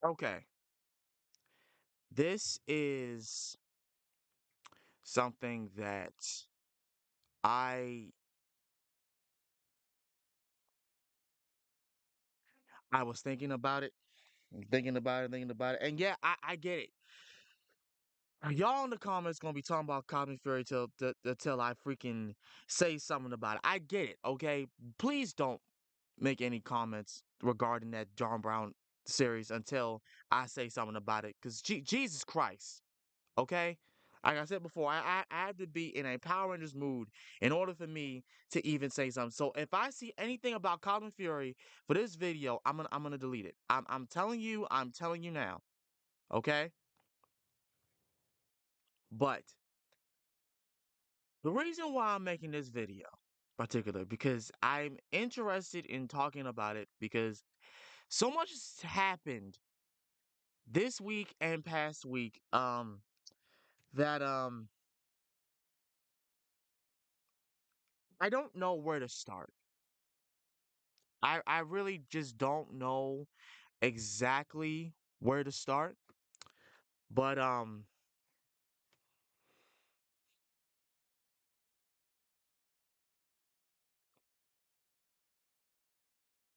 Okay, this is something that I I was thinking about it, thinking about it, and yeah, I get it. Y'all in the comments gonna be talking about Cosmic Fury till I freaking say something about it. I get it, okay? Please don't make any comments regarding that John Brown series until I say something about it. Cause Jesus Christ, okay? Like I said before, I have to be in a Power Rangers mood in order for me to even say something. So if I see anything about Cosmic Fury for this video, I'm gonna delete it. I'm telling you now, okay? But the reason why I'm making this video particular because I'm interested in talking about it because so much has happened this week and past week that I don't know where to start. I really just don't know exactly where to start. But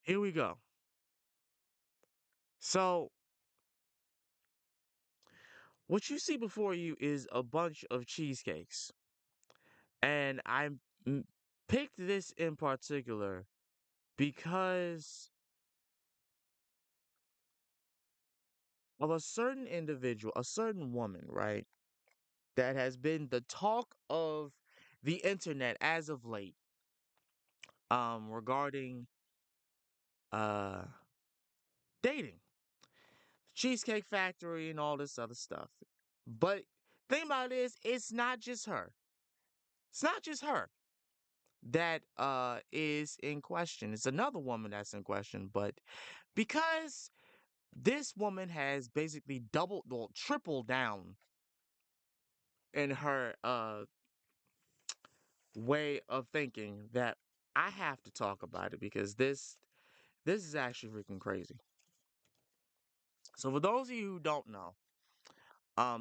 here we go. So what you see before you is a bunch of cheesecakes. And I picked this in particular because of a certain individual, a certain woman, right, that has been the talk of the internet as of late, regarding uh dating, Cheesecake Factory, and all this other stuff. But thing about it is, it's not just her. It's not just her that is in question. It's another woman that's in question, but because this woman has basically doubled or tripled down in her way of thinking that I have to talk about it because this is actually freaking crazy. So for those of you who don't know,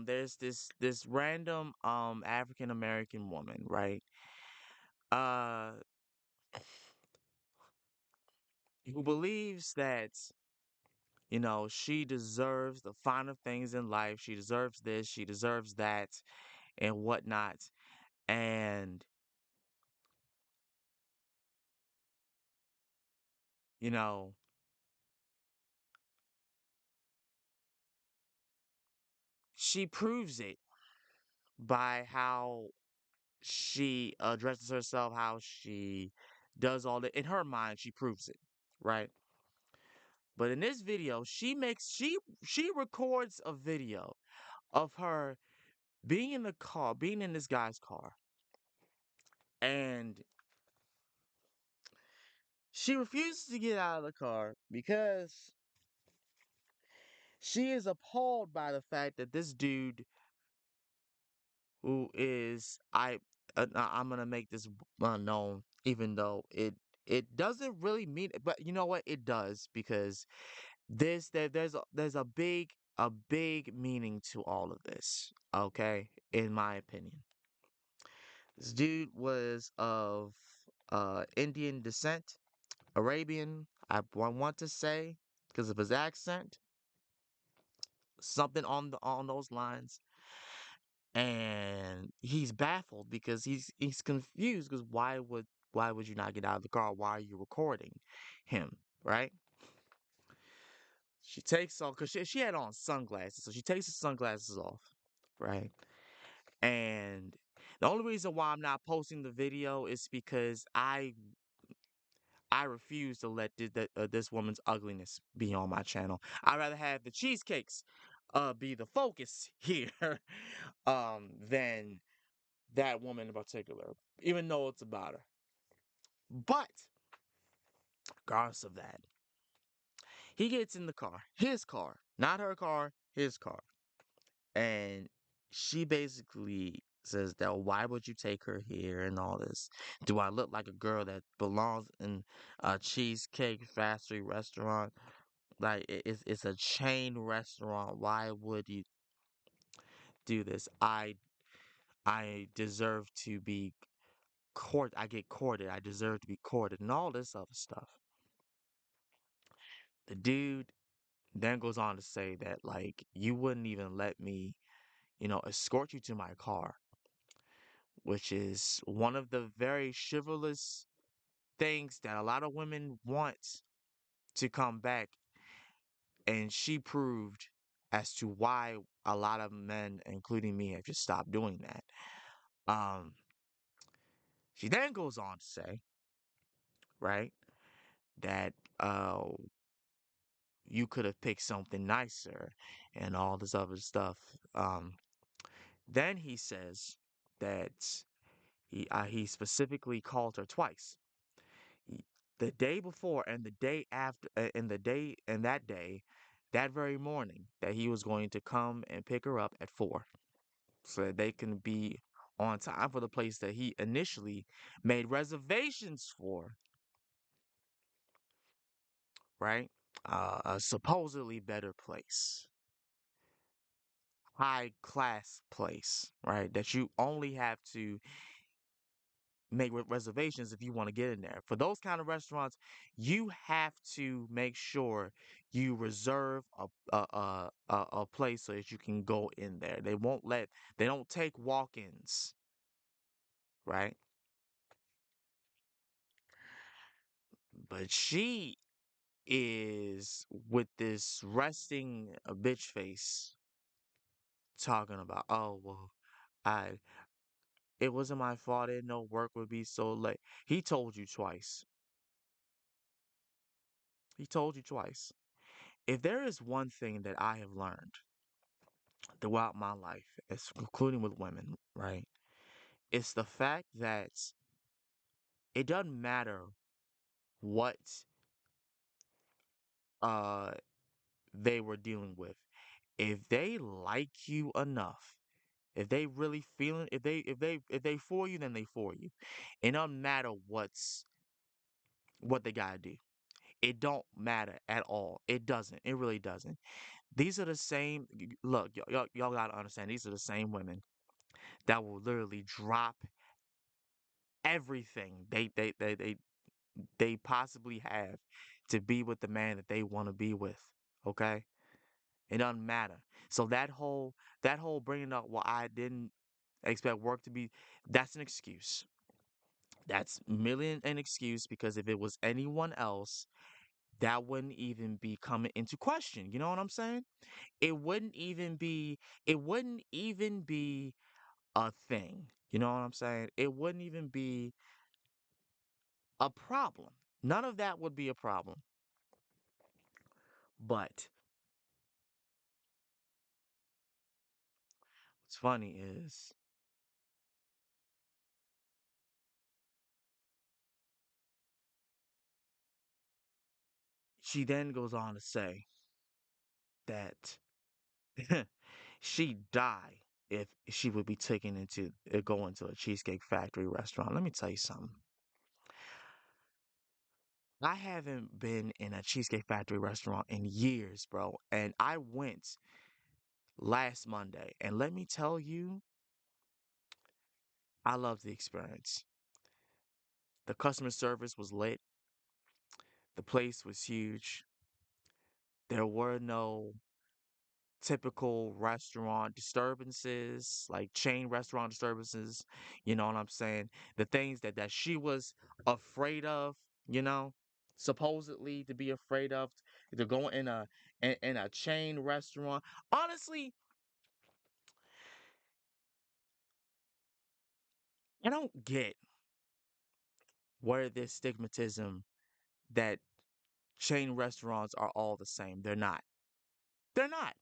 there's this random African American woman, right? Uh who believes that, she deserves the finer things in life. She deserves this, she deserves that, and whatnot. And, you know, she proves it by how she addresses herself, how she does all that. In her mind, she proves it, right? But in this video, she records a video of her being in the car, being in this guy's car, and she refuses to get out of the car because she is appalled by the fact that this dude, who is I'm gonna make this known, even though it doesn't really mean it, but you know what, it does, because there's a big meaning to all of this, okay, in my opinion. This dude was of Indian descent, Arabian, I want to say, because of his accent, something on those lines. And he's baffled because he's confused, because why would you not get out of the car? Why are you recording him, right? She takes off, because she had on sunglasses, so she takes the sunglasses off, right? And the only reason why I'm not posting the video is because I refuse to let this woman's ugliness be on my channel. I'd rather have the cheesecakes be the focus here than that woman in particular, even though it's about her. But regardless of that, he gets in the car, his car, not her car, his car. And she basically says that, why would you take her here and all this? Do I look like a girl that belongs in a Cheesecake Factory restaurant? Like it's a chain restaurant. Why would you do this? I deserve to be I get courted. I deserve to be courted and all this other stuff. The dude then goes on to say that like you wouldn't even let me, escort you to my car, which is one of the very chivalrous things that a lot of women want to come back, and she proved as to why a lot of men, including me, have just stopped doing that. Um, she then goes on to say, right, that you could have picked something nicer and all this other stuff. Then he says that he specifically called her twice. He, the day before and the day after, and the day and that day, that very morning, that he was going to come and pick her up at 4, so that they can be on time for the place that he initially made reservations for, right? A supposedly better place, high class place, right? That you only have to make reservations if you want to get in there. For those kind of restaurants, you have to make sure you reserve a place so that you can go in there. They don't take walk-ins, right? But she is with this resting bitch face talking about, oh well, I it wasn't my fault. I didn't know work would be so late. He told you twice. He told you twice. If there is one thing that I have learned throughout my life, including with women, right? It's the fact that it doesn't matter what uh they were dealing with. If they like you enough, if they really feeling, if they for you, then they for you. It doesn't matter what they gotta do. It don't matter at all. It doesn't. It really doesn't. These are the same. Look, y'all gotta understand. These are the same women that will literally drop everything they possibly have to be with the man that they want to be with. Okay, it doesn't matter. So that whole bringing up, well, I didn't expect work to be, that's an excuse. That's merely an excuse, because if it was anyone else, that wouldn't even be coming into question. You know what I'm saying? It wouldn't even be. It wouldn't even be a thing. You know what I'm saying? It wouldn't even be a problem. None of that would be a problem. But what's funny is she then goes on to say that she'd die if she would be taken into going to a Cheesecake Factory restaurant. Let me tell you something. I haven't been in a Cheesecake Factory restaurant in years, bro. And I went last Monday. And let me tell you, I love the experience. The customer service was lit. The place was huge. There were no typical restaurant disturbances, like chain restaurant disturbances. You know what I'm saying? The things that she was afraid of, you know, supposedly to be afraid of, to go in a chain restaurant. Honestly, I don't get where this stigmatism that chain restaurants are all the same. They're not. They're not.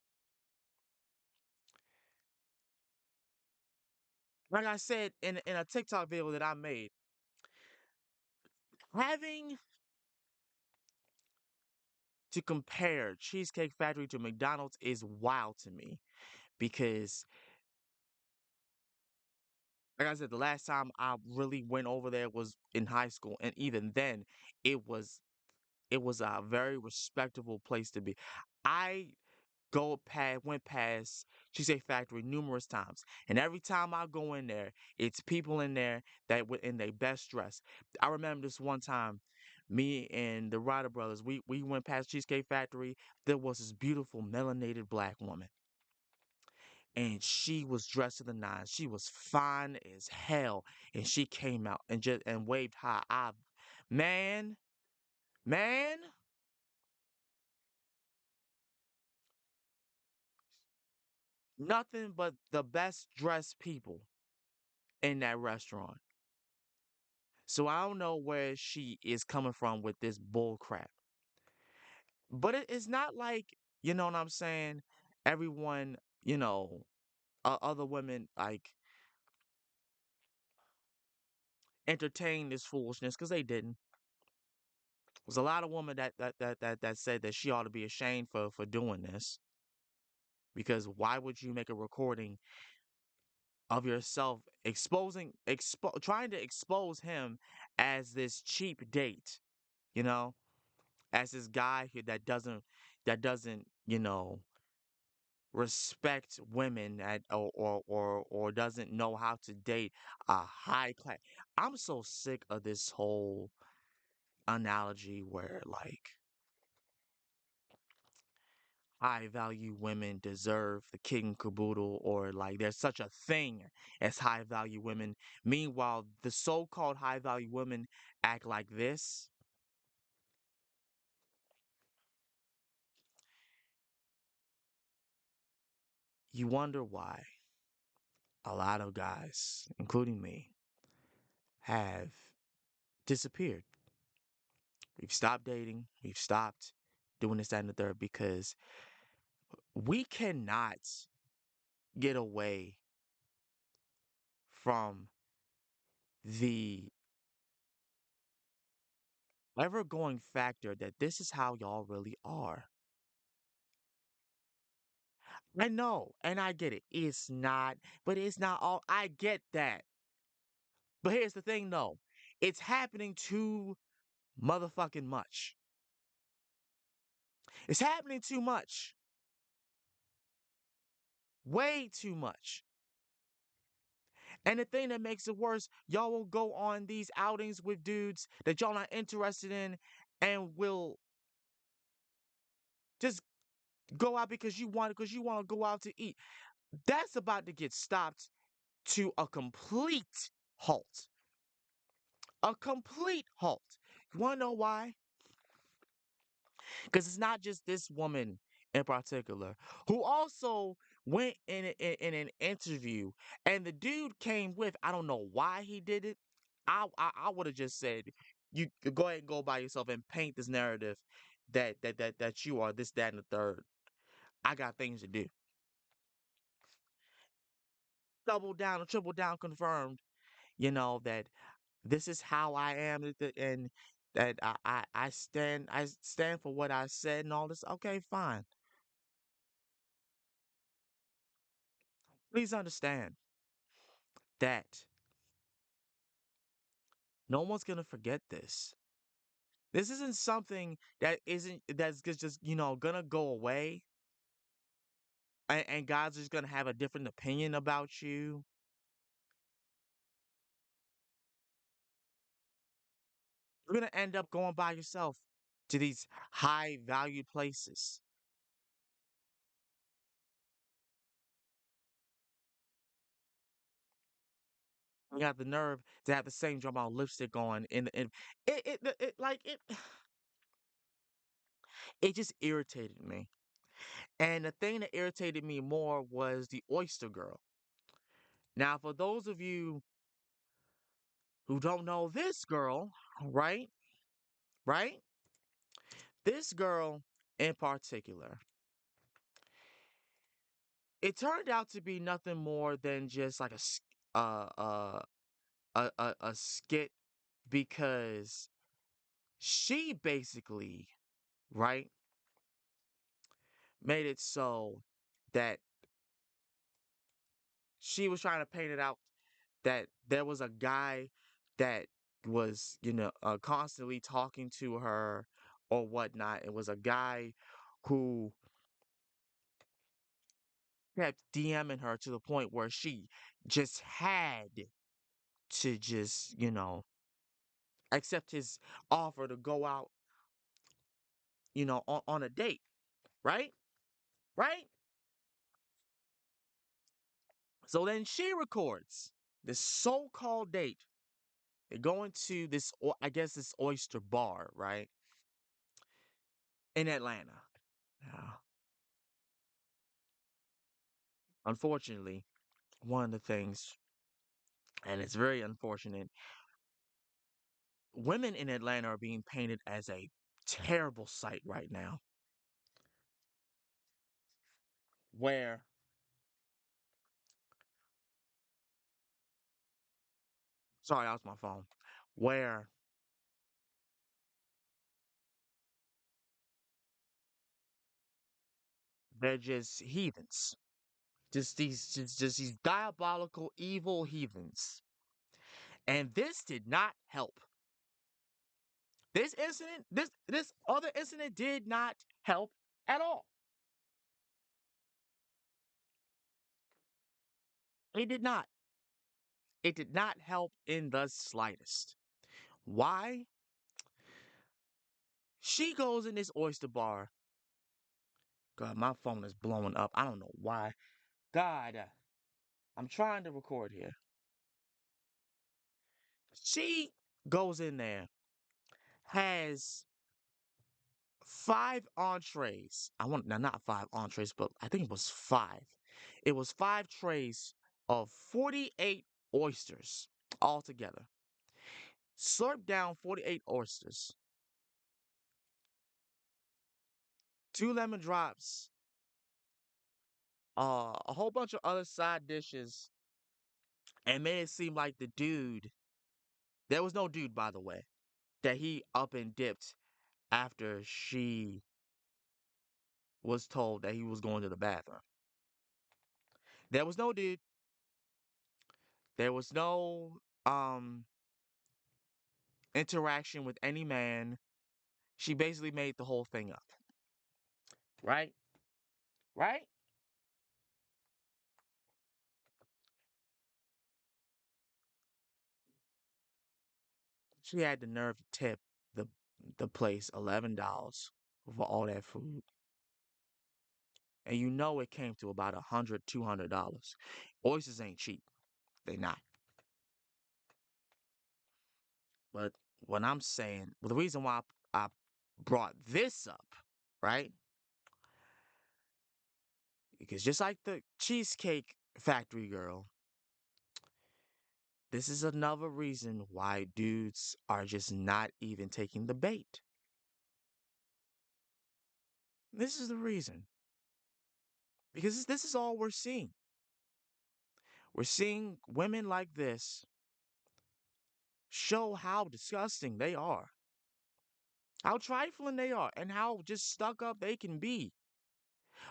Like I said in a TikTok video that I made, having to compare Cheesecake Factory to McDonald's is wild to me, because, like I said, the last time I really went over there was in high school, and even then, it was It was a very respectable place to be. I went past Cheesecake Factory numerous times, and every time I go in there, it's people in there that were in their best dress. I remember this one time, me and the Ryder brothers, we went past Cheesecake Factory. There was this beautiful melanated black woman, and she was dressed to the nines. She was fine as hell, and she came out and just and waved high. Man, man, nothing but the best dressed people in that restaurant. So I don't know where she is coming from with this bull crap. But it's not like, you know what I'm saying? Everyone, other women like entertain this foolishness because they didn't. There's a lot of women that said that she ought to be ashamed for doing this because why would you make a recording of yourself trying to expose him as this cheap date, you know, as this guy here that doesn't respect women or doesn't know how to date a high class. I'm so sick of this whole analogy where like high value women deserve the king and caboodle or like there's such a thing as high value women. Meanwhile, the so-called high value women act like this. You wonder why a lot of guys, including me, have disappeared. We've stopped dating. We've stopped doing this, that, and the third because we cannot get away from the ever going factor that this is how y'all really are. I know, and I get it. But it's not all. I get that. But here's the thing, though. It's happening too motherfucking much. It's happening too much. Way too much. And the thing that makes it worse, y'all will go on these outings with dudes that y'all not interested in and will just go out because you want to go out to eat. That's about to get stopped to a complete halt. A complete halt. You want to know why? Because it's not just this woman in particular who also went in an interview and the dude came with, I don't know why he did it. I would have just said, you go ahead and go by yourself and paint this narrative that you are this, that, and the third. I got things to do. Double down or triple down confirmed, that this is how I am and that I stand for what I said and all this. Okay, fine. Please understand that no one's gonna forget this. This isn't something that's just gonna go away and God's just gonna have a different opinion about you. You're gonna end up going by yourself to these high valued places. You got the nerve to have the same drum out lipstick on in it just irritated me. And the thing that irritated me more was the Oyster girl. Now, for those of you who don't know this girl, right? Right? This girl in particular, it turned out to be nothing more than just like uh, uh, a skit because she basically, right, made it so that she was trying to paint it out that there was a guy that was, constantly talking to her or whatnot. It was a guy who kept DMing her to the point where she just had to just, accept his offer to go out, on a date, right? Right? So then she records this so-called date. They're going to this, I guess, this Oyster bar, right, in Atlanta. Now, unfortunately, one of the things, and it's very unfortunate, women in Atlanta are being painted as a terrible sight right now. Where, sorry, that was my phone. Where they're just heathens, just these diabolical, evil heathens. And this did not help. This other incident did not help at all. It did not. It did not help in the slightest. Why? She goes in this oyster bar. God, my phone is blowing up. I don't know why. God, I'm trying to record here. She goes in there, has five entrees. I want now not five entrees, but I think it was five. It was five trays of 48 oysters altogether. Slurped down 48 oysters, two lemon drops, a whole bunch of other side dishes, and made it seem like the dude, there was no dude, by the way, that he up and dipped after she was told that he was going to the bathroom. There was no dude. There was no interaction with any man. She basically made the whole thing up. Right? Right? She had the nerve to tip the the place $11 for all that food. And you know it came to about $100, $200. Oysters ain't cheap. They not. But what I'm saying, well, the reason why I brought this up, right? Because just like the Cheesecake Factory girl, this is another reason why dudes are just not even taking the bait. This is the reason. Because this is all we're seeing. We're seeing women like this show how disgusting they are, how trifling they are, and how just stuck up they can be.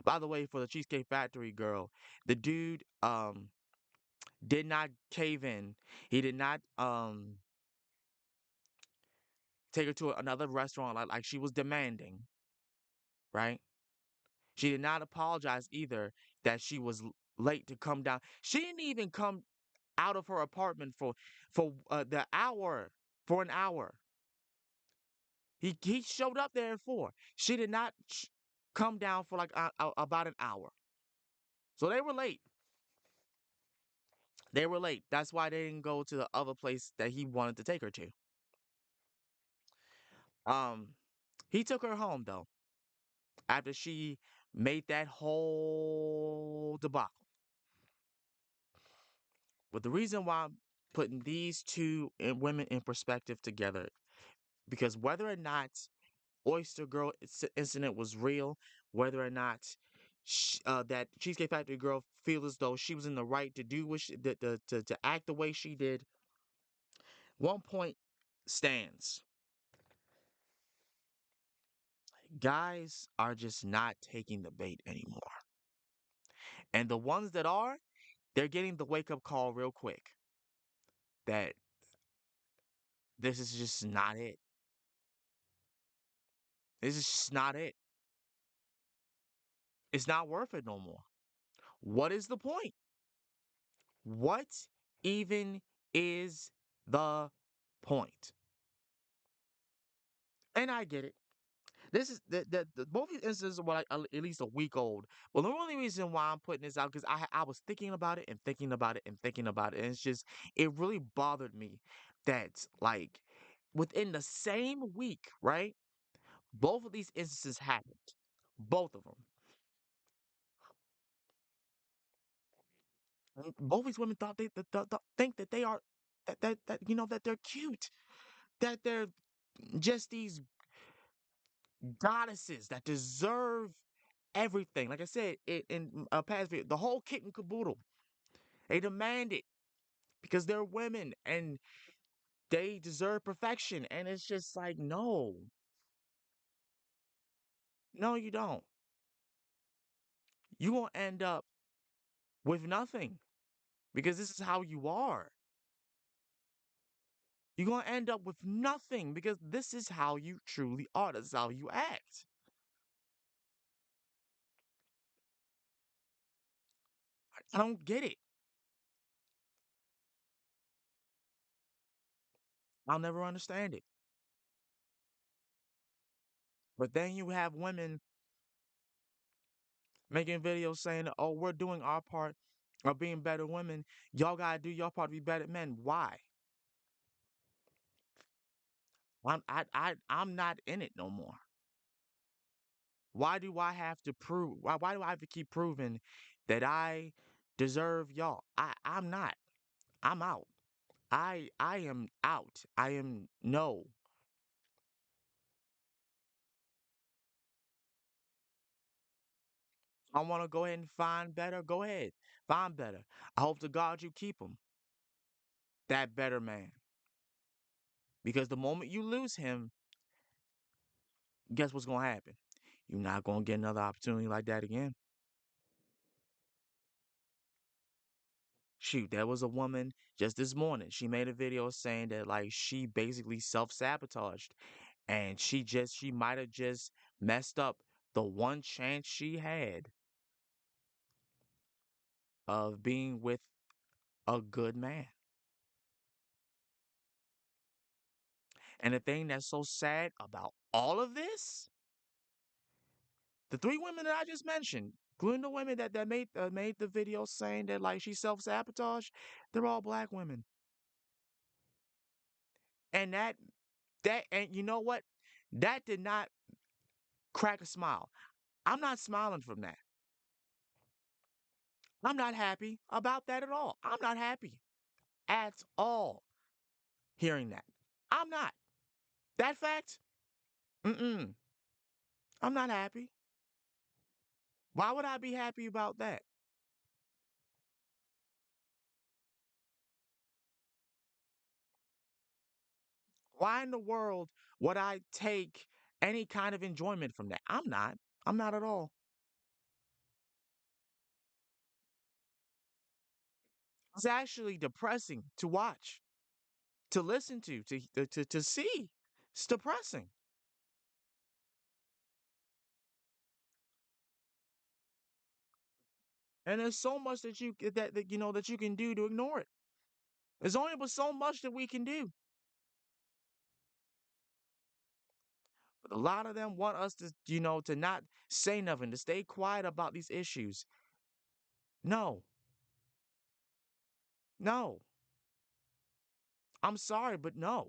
By the way, for the Cheesecake Factory girl, the dude did not cave in. He did not take her to another restaurant like she was demanding, right? She did not apologize either that she was late to come down. She didn't even come out of her apartment the hour for an hour. He showed up there at 4. She did not come down for like about an hour. So they were late. They were late. That's why they didn't go to the other place that he wanted to take her to. Um, he took her home though after she made that whole debacle. But the reason why I'm putting these two women in perspective together, because whether or not Oyster Girl incident was real, whether or not that Cheesecake Factory girl feels as though she was in the right to do what to act the way she did, one point stands. Guys are just not taking the bait anymore. And the ones that are, they're getting the wake up call real quick that this is just not it. This is just not it. It's not worth it no more. What is the point? What even is the point? And I get it. This is both these instances are like at least a week old. Well, the only reason why I'm putting this out because I was thinking about it and thinking about it and thinking about it, and it's just it really bothered me that like within the same week, right? Both of these instances happened. Both of them. Both these women thought think that they are that that they're cute, that they're just these goddesses that deserve everything. Like I said in a past video, the whole kit and caboodle. They demand it because they're women and they deserve perfection. And it's just like, no, no, you don't. You won't end up with nothing because this is how you are. You're going to end up with nothing because this is how you truly are. This is how you act. I don't get it. I'll never understand it. But then you have women making videos saying, oh, we're doing our part of being better women. Y'all got to do your part to be better men. Why? I'm not in it no more. Why do I have to prove? Why do I have to keep proving that I deserve y'all? I'm not. I'm out. I am out. I am no. I want to go ahead and find better. Go ahead, find better. I hope to God you keep him, that better man, because the moment you lose him, guess what's gonna happen? You're not gonna get another opportunity like that again. Shoot, there was a woman just this morning. She made a video saying that like she basically self-sabotaged and she might have just messed up the one chance she had of being with a good man. And the thing that's so sad about all of this, the three women that I just mentioned, including the women that made the video saying that like she self-sabotaged, they're all black women. And that and you know what? That did not crack a smile. I'm not smiling from that. I'm not happy about that at all. I'm not happy at all hearing that. I'm not. That fact, mm-mm. I'm not happy. Why would I be happy about that? Why in the world would I take any kind of enjoyment from that? I'm not. I'm not at all. It's actually depressing to watch, to listen to see. It's depressing. And there's so much that that you can do to ignore it. There's only but so much that we can do. But a lot of them want us to, to not say nothing, to stay quiet about these issues. No, no. I'm sorry, but no.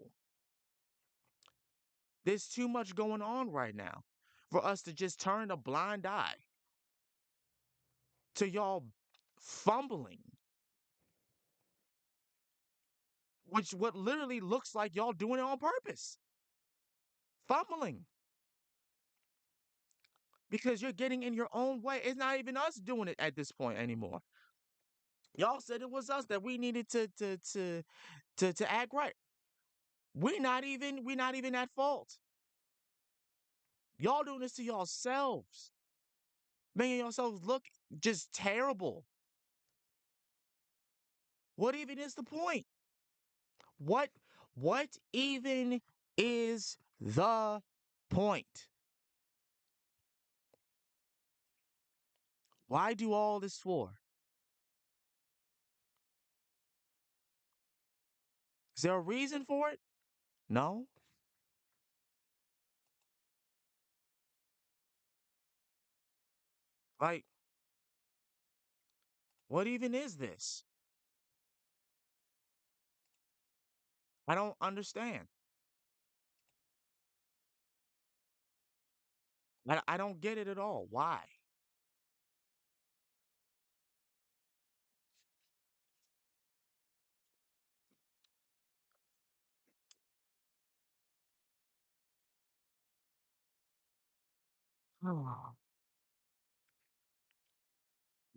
There's too much going on right now for us to just turn a blind eye to y'all fumbling, which what literally looks like y'all doing it on purpose. Fumbling. Because you're getting in your own way. It's not even us doing it at this point anymore. Y'all said it was us that we needed to act right. We're not even at fault. Y'all doing this to yourselves, making yourselves look just terrible. What even is the point? What what even is the point? Why do all this for? Is there a reason for it? No. Like, what even is this? I don't understand. I don't get it at all. Why? I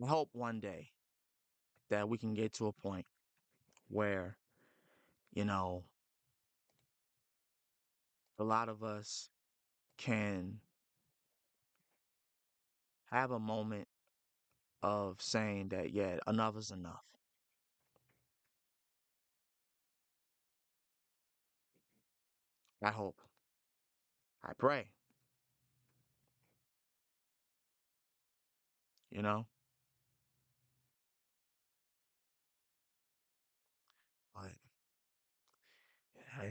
hope one day that we can get to a point where, you know, a lot of us can have a moment of saying that, yeah, enough is enough. I hope. I pray, you know? But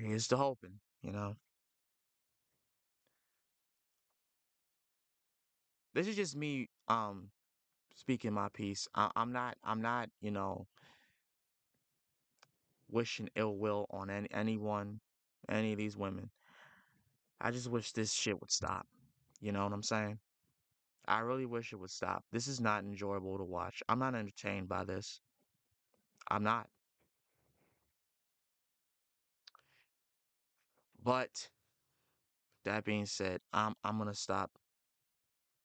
here's to hoping, you know? This is just me speaking my piece. I'm not, wishing ill will on anyone, any of these women. I just wish this shit would stop. You know what I'm saying? I really wish it would stop. This is not enjoyable to watch. I'm not entertained by this. I'm not. But that being said, I'm gonna stop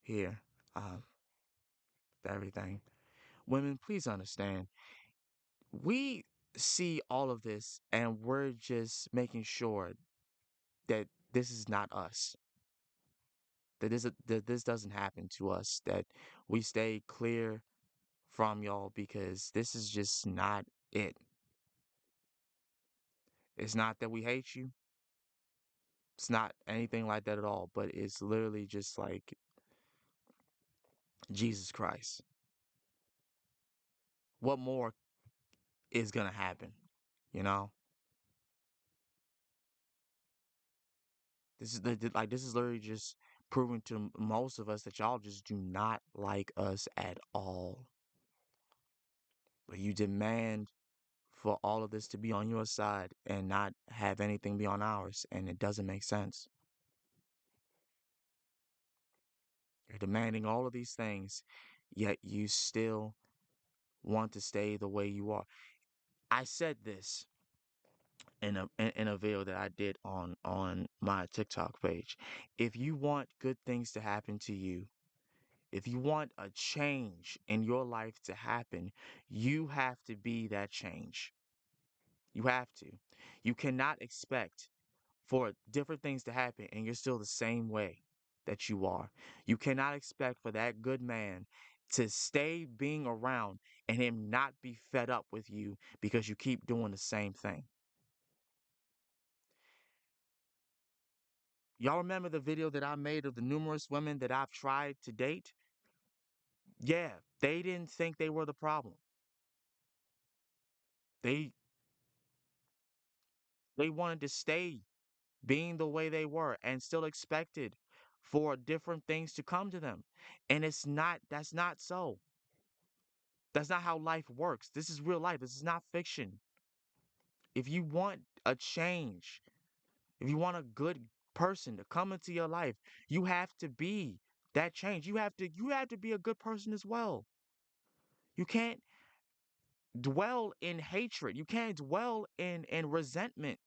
here. Um, with everything. Women, please understand. We see all of this, and we're just making sure that this is not us. That this doesn't happen to us. That we stay clear from y'all because this is just not it. It's not that we hate you. It's not anything like that at all, but it's literally just like Jesus Christ. What more is gonna happen? You know? This is literally just proving to most of us that y'all just do not like us at all. But you demand for all of this to be on your side and not have anything be on ours, and it doesn't make sense. You're demanding all of these things, yet you still want to stay the way you are. I said this in a video that I did on my TikTok page. If you want good things to happen to you, if you want a change in your life to happen, you have to be that change. You have to. You cannot expect for different things to happen and you're still the same way that you are. You cannot expect for that good man to stay being around and him not be fed up with you because you keep doing the same thing. Y'all remember the video that I made of the numerous women that I've tried to date? Yeah, they didn't think they were the problem. They they wanted to stay being the way they were and still expected for different things to come to them. And that's not so. That's not how life works. This is real life. This is not fiction. If you want a change, if you want a good person to come into your life, you have to be that change. You have to be a good person as well. You can't dwell in hatred. You can't dwell in resentment.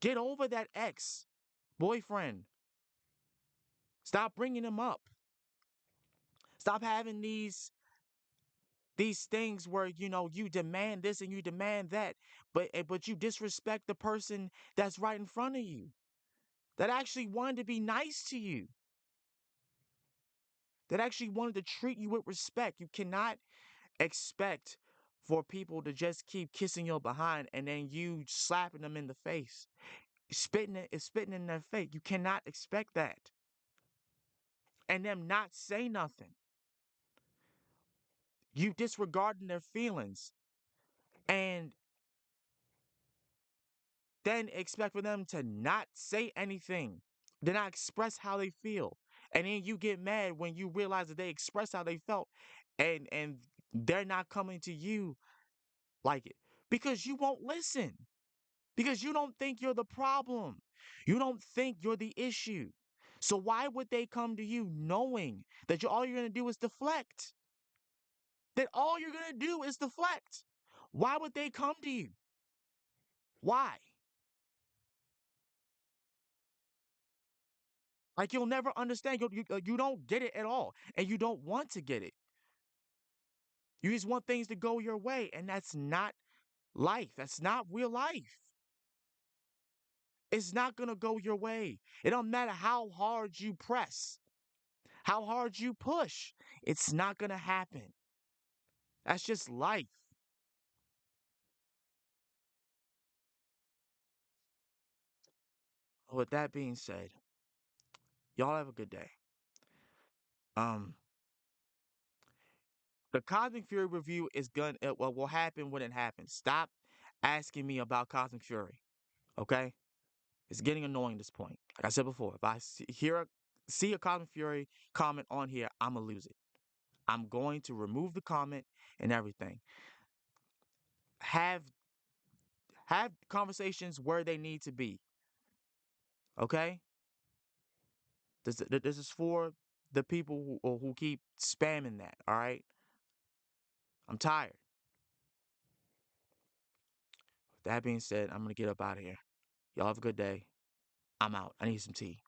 Get over that ex boyfriend. Stop bringing him up. Stop having these things where you demand this and you demand that, but you disrespect the person that's right in front of you that actually wanted to be nice to you, that actually wanted to treat you with respect. You cannot expect for people to just keep kissing your behind and then you slapping them in the face, spitting in their face. You cannot expect that and them not say nothing. You disregarding their feelings and then expect for them to not say anything, to not express how they feel. And then you get mad when you realize that they express how they felt and they're not coming to you like it because you won't listen. Because you don't think you're the problem. You don't think you're the issue. So why would they come to you knowing that all you're going to do is deflect? That all you're going to do is deflect. Why would they come to you? Why? Like you'll never understand. You don't get it at all. And you don't want to get it. You just want things to go your way. And that's not life. That's not real life. It's not going to go your way. It don't matter how hard you press, how hard you push. It's not going to happen. That's just life. With that being said, y'all have a good day. Um, the Cosmic Fury review is gonna what will happen when it happens. Stop asking me about Cosmic Fury. Okay, it's getting annoying at this point. Like I said before, if I see a Cosmic Fury comment on here, I'ma lose it. I'm going to remove the comment and everything. Have have conversations where they need to be. Okay, this is for the people who keep spamming that. All right, I'm tired. That being said, I'm gonna get up out of here. Y'all have a good day. I'm out. I need some tea.